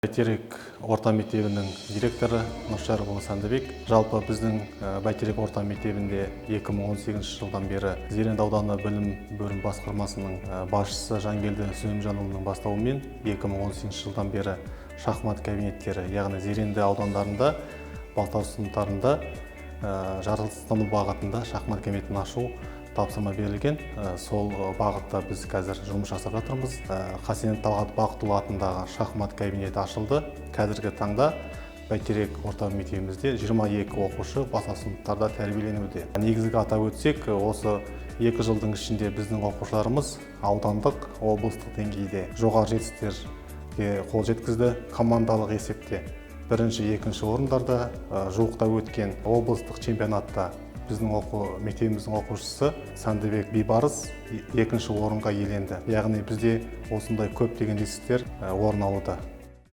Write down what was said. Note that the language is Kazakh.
Бәйтерек орта мектебінің директоры Нұршарықұлы Сәндібек. Жалпы біздің Бәйтерек орта мектебінде 2018 жылдан бері Зеренді ауданы білім бөлім басқармасының басшысы Жангелді Сүлейменжанұлының бастауымен 2018 жылдан бері шахмат кабинеттері, яғни Зеренді аудандарында, Балтас сыныптарында жаратылыстану бағытында шахмат кабинетін ашу тапсырма берілген. Сол бағытта біз қазір жұмыс жасап жатырмыз. Қасен Талғат Бақытұлы атындағы шахмат кабинеті ашылды. Қазіргі таңда Бәйтерек орта мектебімізде 22 оқушы Балтас сыныптарда тәрбиеленуде. Негізгі атап өтсек, осы 2 жылдың ішінде біздің оқушыларымыз аудандық, облыстық деңгейде жоғары жетістіктерге қол жеткізді. Командалық есепте бірінші, екінші орындарда, жуықта өткен облыстық чемпионатта біздің мектебіміздің оқушысы Сәндібек Бейбарыс 2-ші орынға иеленді. Яғни бізде осындай көптеген жетістіктер орын алуда.